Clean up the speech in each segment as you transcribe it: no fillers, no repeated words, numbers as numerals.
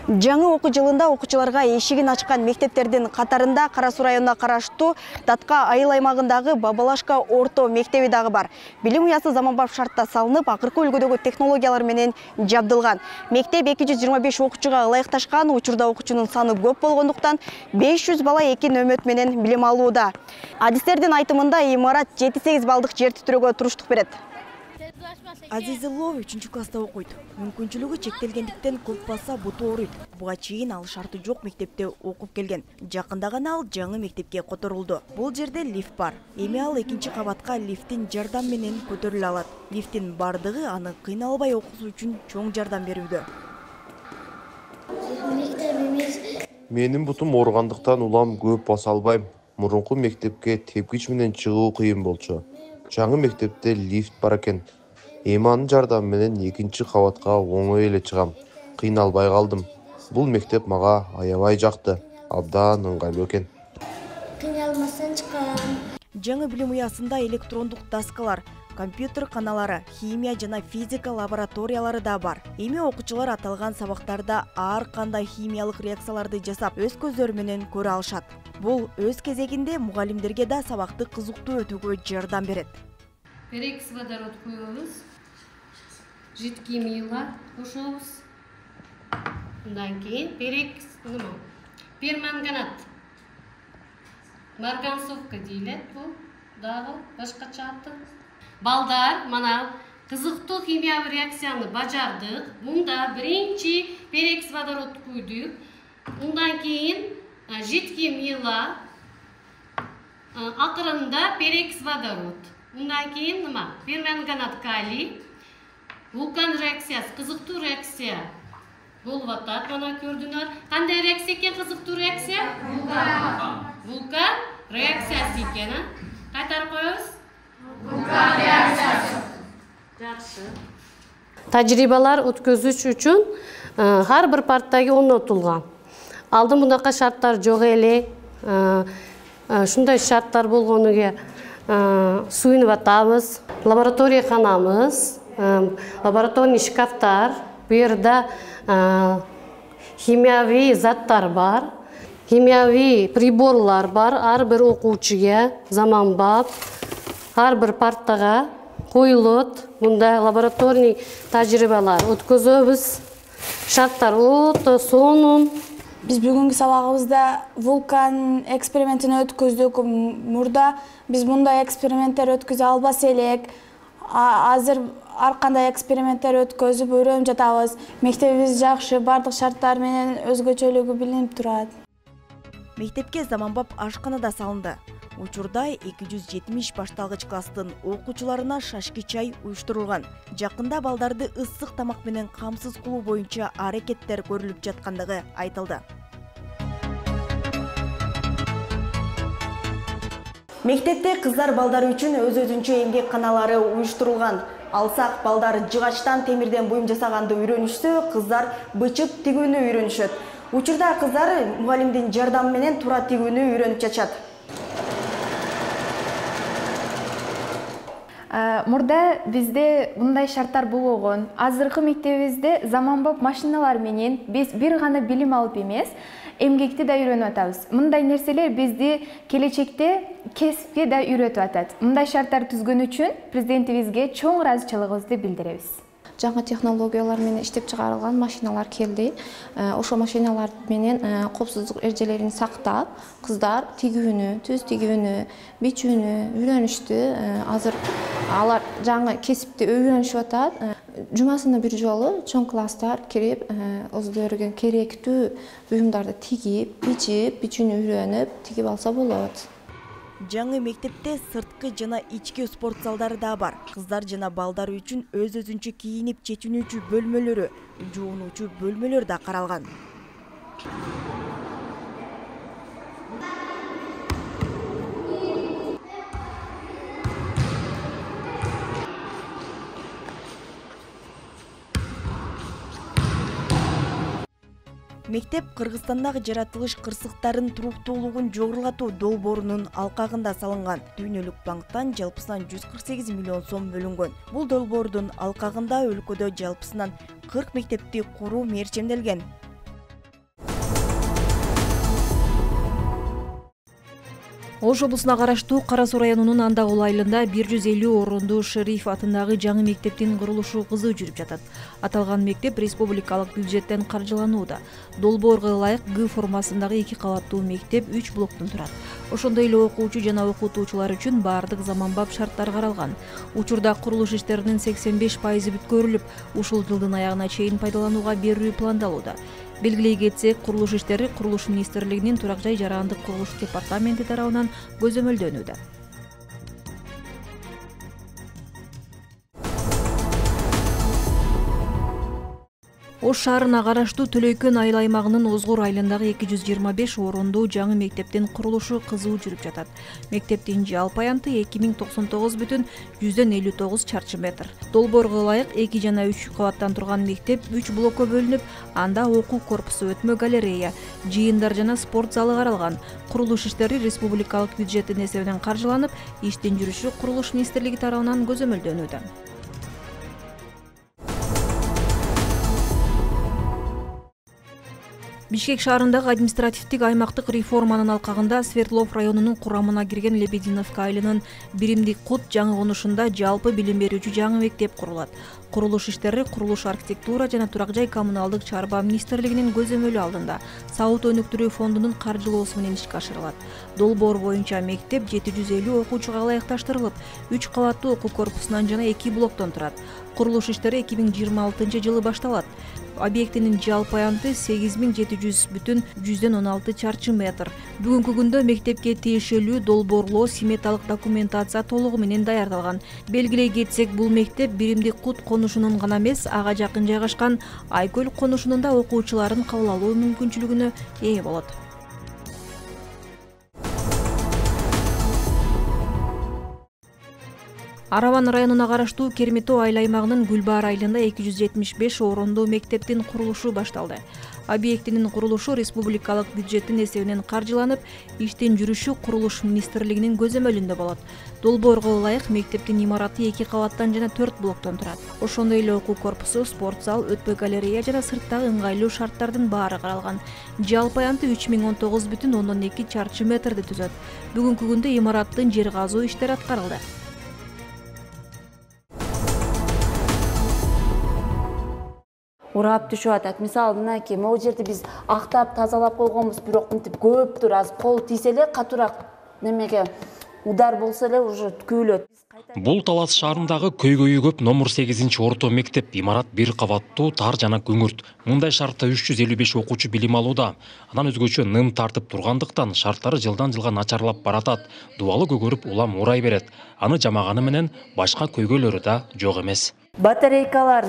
Жаңы окуу жылында окуучуларга эшигин ачкан мектептердин катарында Кара Суу районуна караштуу Татка айыл аймагындагы Бабалашка орто мектеби дагы бар. Билим уясы заманбап шартта салынып, акыркы үлгүдөгү технологиялар менен жабдылган. Мектеп 225 окуучуга ылайыкташкан, учурда окуучунун саны көп болгондуктан 500 бала 2 нөмөт менен билим алууда. Адистердин айтымында имарат 7-8 балдык жер титирөөгө туруштук берет. Азизилов 3 класста окуйт. Мүмкүнчүлүгү чектелгендиктен көп баса буту ооруйт. Буга чейин ал шарты жок мектепте окуп келген. Жакында гана ал жаңы мектепке которулду. Бул жерде лифт бар. Эми ал 2 кабатка лифттин жардам менен көтөрүлө алат. Лифттин бардыгы аны кыйналбай окуусу үчүн чоң жардам берүүдө. Менин бутум ооругандыктан улам көп баса албайм. Мурунку мектепке тепкич менен чыгуу кыйын болчу. Жаңы мектепте лифт бар экен. Эми анын жардамы менен 2 кабатка оңой эле чыгам. Кыйналбай калдым. Бул мектеп мага аябай жакты. Абдан ыңгайлуу экен. Кыйналмастан чыккан. Жаңы билим уясында электрондук доскалар, компьютер каналары, химия жана физика лабораториялары да бар. Эми окуучулар аталган сабактарда ар кандай химиялык реакцияларды жасап, өз көздөрү менен көрө алышат. Бул өз кезегинде мугалимдерге да сабакты кызыктуу өтүүгө жардам берет. Перекс водород куебуз. Жидкий мыйла кошобуз. Андан кийин перекс перманганат. Марганцовка дейлет бул дагы башкача аты. Балдар мана кызыктуу химиялык реакцияны бажардык. Мында биринчи перекс водород куйдук. Андан кийин жидкий мыйла, акырында перекс водород. Андан кийин перманганат калий. Вулкан реакциясы, кызыктуу реакция болуп атат. Мана көрдүңөр. Кандай реакция экен кызыктуу реакция? Вулкан реакциясы экен. Кайтарып коебуз? Вулкан реакциясы. Жакшы. Тажрыйбалар өткөзүш үчүн ар бир парттагы орнотулган. Алдын мындай шарттар жок эле. Шундай шарттар болгонуга суюнуп атабыз. Лаборатория канабыз. Лабораторный шкафтар, бу жерде химиявий заттар бар, химиявий приборлар бар, ар бир окуучуга заманбап, ар бир партага коюлат. Мында лабораторный тажрыйбалар өткөзөбүз. Шарттар өтө сонун. Биз бүгүнкү сабагыбызда вулкан экспериментин өткөздүк. Мурда биз мындай эксперименттер өткөзө албас элек. Азыр ар кандай эксперименттер өткөзүп үйрөнүп жатабыз. Мектебибиз жакшы, бардык шарттар менен өзгөчөлүгү билинип турат. Мектепке заманбап ашкана да салынды. Учурда 270 башталгыч класстын окуучуларына шашки чай уюштурулган. Жакында балдарды ысык тамак менен камсыз кылуу боюнча аракеттер көрүлүп жаткандыгы айтылды. Мектепте кыздар балдар үчүн өз-өзүнчө эмгек каналары уюштурулган. Алсак балдар жыгачтан темирден буюм жасаганды үйрөнүшсө, кыздар бычыт тигүүнү үйрөнүшөт. Учурда кыздар мугалимдин жардамы менен тура тигүүнү үйрөнүп жашат. Мурда бизде мындай шарттар болгон. Азыркы мектебибизде заманбап машиналар менен биз бир гана билим алып эмес, эмгекти да үйрөнүп атабыз. Мындай нерселер бизди келечекте кесипке да үйрөтүп атат. Мындай шарттар түзгөн үчүн президентибизге чоң ыраазычылыгыбызды билдиребиз. Жаңы технологиялар менен иштеп чыгарылган машиналар келди. Ошо машиналар менен коопсуздук эрежелерин сактап, кыздар тигүүнү, түз тигүүнү, бичүүнү үйрөнүштү. Азыр алар жаңы кесипти үйрөнүшүп атат. Жумасына бир жолу чоң класстар кирип, өздөрүгө керектүү буюмдарды тигип, бичүүнү үйрөнүп, тигип алса болот. Жаңы мектепте сырткы жана ички спорт залдары да бар. Кыздар жана балдар үчүн өз-өзүнчө кийинип чечүнүүчү бөлмөлөрү, жуунуучу бөлмөлөр да каралган. Мектеп Кыргызстандагы жаратылыш кырсыктарын туруктуулугун жогорулатуу долбоорунун алкагында салынган. Дүйнөлүк банктан жалпысынан 148 миллион сом бөлүнгөн. Бул долбоордун алкагында өлкөдө жалпысынан 40 мектепти куруу мерчемделген. Ош облусуна караштуу Кара Суу районунун Андагул айылында 150 орунду Шериф атындагы жаңы мектептин курулушу кызуу жүрүп жатат. Аталган мектеп республикалык бюджеттен каржыланууда. Долбоорго ылайык Г формасындагы 2 кабаттуу мектеп 3 блоктон турат. Ошондой эле окуучу жана окутуучулар үчүн баардык заманбап шарттар каралган. Учурда курулуш иштеринин 85% бүткөрүлүп, ушул жылдын аягына чейин пайдаланууга берүү пландалууда. Белгилей кетсек, курулуш иштери Курулуш министрлигинин Турак жай жарандык курулуш департаменти тарабынан көзөмөлдөнүүдө. Ош шаарына караштуу Төлөйкөн айыл аймагынын Озгор айылындагы 225 орунду жаңы мектептин курулушу кызуу жүрүп жатат. Мектептин жалпы аянты 2099,59 чарчы метр. Долбоорго ылайык 2 жана 3 кабаттан турган мектеп 3 блокко бөлүнүп, анда окуу корпусу, өтмө галерея, жыйындар жана спорт залы каралган. Курулуш иштери республикалык бюджеттин эсебинен каржыланып, иштин жүрүшү Курулуш министрлиги тарабынан көзөмөлдөнүүдө. Бишкек шаарындагы административдик аймактык реформанын алкагында Свердлов районунун курамына кирген Лебединовка айылынын Биримдик Кут жаңы конушунда жалпы билим берүүчү жаңы мектеп курулат. Курулуш иштери Курулуш архитектура жана Турак жай коммуналдык чарба министрлигинин көзөмөлү алдында Саут өнүктүрүү фондунун каржылоосу менен ишке ашырылат. Долбоор боюнча мектеп 750 окуучуга ылайыкташтырылып, 3 кабаттуу окуу корпусунан жана 2 блоктон турат. Курулуш иштери 2026 жылы башталат. Объектинин жалпы аянты 8700,16 чарчы метр. Бүгүнкү күндө мектепке тиешелүү долбоорлоо, сметалык документация толугу менен даярдалган. Белгилей кетсек, бул мектеп Биримдик Кут конушунун гана эмес, ага жакын жайгашкан Айкөл конушунун да окуучуларын кабыл алуу мүмкүнчүлүгүнө ээ болот. Араван районуна караштуу Керметоо айыл аймагынын Гүлбаар айылында 275 орунду мектептин курулушу башталды. Объектинин курулушу республикалык бюджеттин эсебинен каржыланып, иштин жүрүшү Курулуш министрлигинин көзөмөлүндө болот. Долбоорго ылайык мектептин имараты 2 кабаттан жана 4 блоктон турат. Ошондой эле окуу корпусу, спорт зал, өтпө галерея жана сырттагы ыңгайлуу шарттардын баары каралган. Жалпы аянты 3019,2 чарчы метрди түзөт. Бүгүнкү күндө имараттын жер казуу иштери аткарылды. Урап түшүп атат. Мисалы, мынакей могу жерде биз актап, тазалап койгонбуз, бирок мынтип көптүр, аз кол тийсе эле катуураак немеге удар болсо эле уже күйлөт. Бул Талас шаарындагы көйгөйү көп номер 8-орто мектеп. Имарат 1 кабаттуу, тар жана күңүрт. Мындай шартта 355 окуучу билим алууда. Анан өзгөчө ным тартып тургандыктан шарттары жылдан жылга начарлап баратат. Дубалы көгөрүп улам урай берет. Аны жамаганы менен башка көйгөйлөрү да жок эмес. Батарейкалар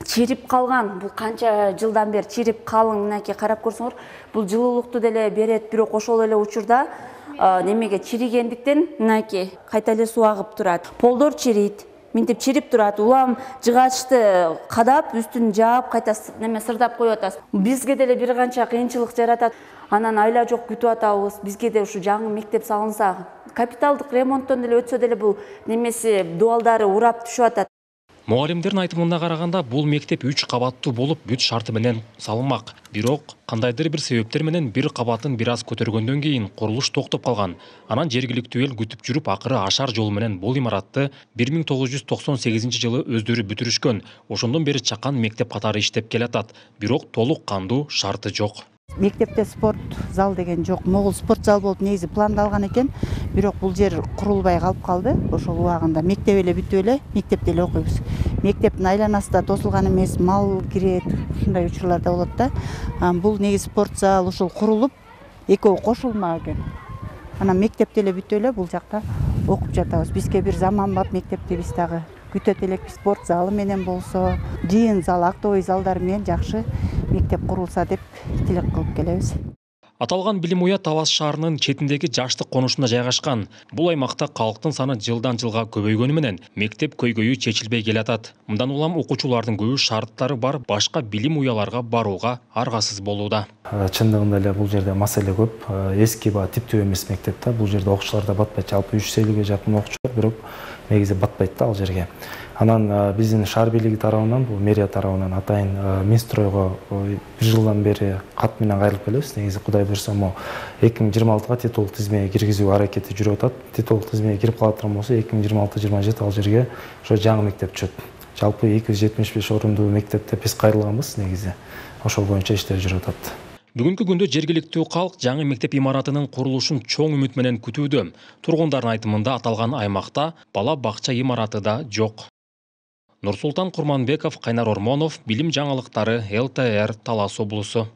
чирип калган. Бул канча жылдан бери чирип калың, мынакей карап көрсөңөр, бул жылуулукту деле берет, бирок ошол эле учурда немеге чиригендиктен мынакей кайта эле суу агып турат. Полдор чирийт, минтип чирип турат. Улам жыгачты кадап, үстүн жаап, кайта неме сырдап коюп атасыз. Бизге деле бир канча кыйынчылык жаратат. Анан айла жок күтүп атабыз. Бизге де ушу жаңы мектеп салынса, капиталдык ремонттон деле өтсө деле бул немеси дуалдары урап түшүп атат. Мугалимдердин айтымына караганда, бул мектеп 3 кабаттуу болуп, бүт шарты менен салынмак. Бирок кандайдыр бир себептер менен 1 кабатын бир аз көтөргөндөн кийин курулуш токтоп калган. Анан жергиликтүү эл күтүп жүрүп, акыры ашар жол менен бул имаратты 1998 жылы өздөрү бүтүрүшкөн. Ошондон бери чакан мектеп катары иштеп келатат. Бирок толук кандуу шарты жок. Мектепте спорт зал деген жок. Могул спорт зал болуп негизи пландалган экен, бирок бул жер курулбай калып калды. Ошол убагында мектеп эле бүтүп эле, мектепте эле окуйбуз. Мектептин айланасында тосулган эмес, мал кирет, ушундай учурлар да болот да. Бул негизи спорт зал ушул курулуп, экөө кошулма экен. Анан мектепте эле бүтүп эле бул жакта окуп жатабыз. Бизге бир заманбап мектепти биз дагы күтөт элек, спорт залы менен болсо, жыйын зал, актовый залдар менен жакшы мектеп курулса деп тилек кылып келебиз. Аталган билим уя Талас шаарынын четиндеги жаштык конушунда жайгашкан. Бул аймакта калктын саны жылдан жылга көбөйгөнү менен мектеп көйгөйү чечилбей келатат. Мындан улам окуучулардын көбү шарттары бар башка билим уяларга барууга аргасыз болууда. Чындыгында эле бул жерде маселе көп. Эски типтүү эмес мектепте бул жерде окуучулар да батпайт. Жалпы 350ге жакын окуучу бар, бирок негизи батпайт да ал жерге. Анан биздин шаар бийлиги тарабынан, бул мэрия тарабынан атайын Минстройго бир жылдан бери кат менен кайрылып келебиз. Негизи Кудай буйрса 2026-га титулдук тизмеге киргизүү аракети жүрүп атат. Титулдук тизмеге кирип калат болсо 2026-27 ал жерге ошо жаңы мектеп түшөт. Жалпы 275 орундуу мектепте биз кайрылганбыз негизи. Ошол боюнча иштер жүрүп атат. Бүгүнкү күндө жергиликтүү калк жаңы мектеп имаратынын курулушун чоң үмүт менен күтүүдө. Тургундардын айтымында аталган аймакта бала бакча имараты да жок. Нурсултан Курманбеков, Кайнар Ормонов, билим жаңылыктары, ЛТР, Талас облусу.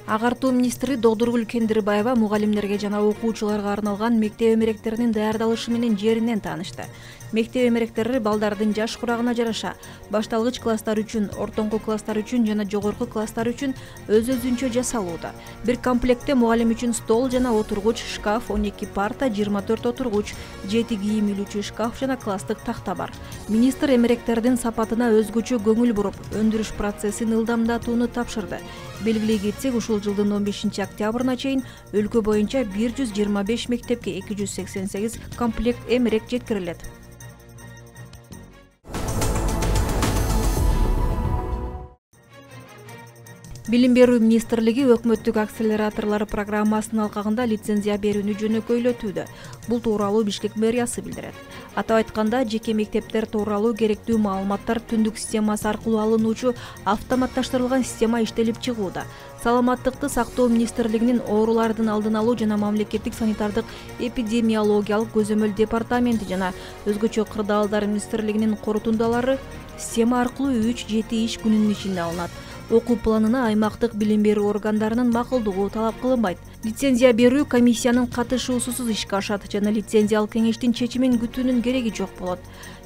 Агартуу министри Догдургүл Кендирбаева мугалимдерге жана окуучуларга арналган мектеп эмеректеринин даярдалышы менен жеринен таанышты. Мектеп эмеректери балдардын жаш курагына жараша башталгыч класстар үчүн, ортоңку класстар үчүн жана жогорку класстар үчүн өз-өзүнчө жасалууда. Бир комплектте мугалим үчүн стол жана отургуч, шкаф, 12 парта, 24 отургуч, 7 кийим илүүчү шкаф жана класстык такта бар. Министр эмеректердин сапатына өзгөчө көңүл буруп, өндүрүш процессин ылдамдатууну тапшырды. Белгилей кетсек, ушул жылдын 15 октябрына чейин өлкө боюнча 125 мектепке 288 комплект эмерек жеткирилет. Билим берүү министрлиги өкмөттүк акселераторлор программасынын алкагында лицензия берүүнү жөнөкөйлөтүүдө. Бул тууралуу Бишкек мэриясы билдирет. Атап айтканда, жеке мектептер тууралуу керектүү маалыматтар түндүк системасы аркылуу алынуучу автоматташтырылган система иштелип чыгууда. Саламаттыкты сактоо министрлигинин оорулардын алдын алуу жана мамлекеттик санитардык эпидемиологиялык көзөмөл департаменти жана өзгөчө кырдаалдар министрлигинин корутундалары система аркылуу 3-7 иш күнүнүн ичинде алынат. Окуу планына аймактык билим берүү органдарынын макулдугу талап кылынбайт. Лицензия берүү комиссиянын катышуусусуз ишке ашат жана лицензиялык кеңештин чечимин күтүүнүн кереги жок болот.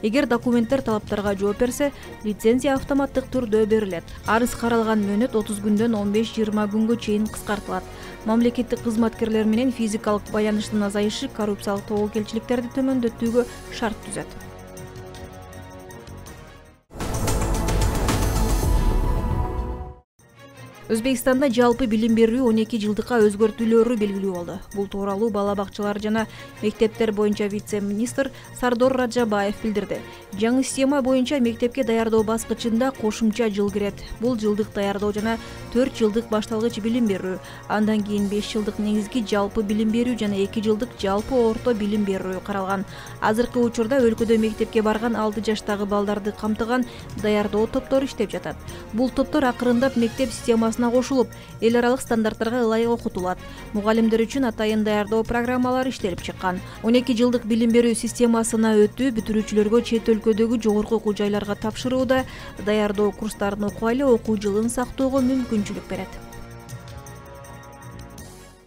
Эгер документтер талаптарга жооп берсе, лицензия автоматтык түрдө берилет. Арыз каралган мөөнөт 30 күндөн 15-20 күнгө чейин кыскартылат. Мамлекеттик кызматкерлер менен физикалык баяныштын азайышы коррупциялык тобокелчиликтерди төмөндөтүүгө шарт түзөт. Өзбекстанда жалпы билим берүү 12 жылдыкка өзгөртүүлөрү белгилүү болду. Бул тууралуу бала бакчалар жана мектептер боюнча вице-министр Сардор Раджабаев билдирди. Жаңы система боюнча мектепке даярдоо баскычында кошумча жыл кирет. Бул жылдык даярдоо жана 4 жылдык башталгыч билим берүү, андан кийин 5 жылдык негизги жалпы билим берүү жана 2 жылдык жалпы орто билим берүү каралган. Азыркы учурда өлкөдө мектепке барган 6 жаштагы балдарды камтыган даярдоо топтору иштеп жатат. Бул топтор акырындап мектеп системасына кошулуп, эл аралык стандарттарга ылайык окутулат. Мугалимдер үчүн атайын даярдоо программалары иштелип чыккан. 12 жылдык билим берүү системасына өтүү бүтүрүүчүлөргө чет өлкөдөгү жогорку окуу жайларга тапшырууда даярдоо курстарын окуп эле окуу жылын сактоого мүмкүнчүлүк берет.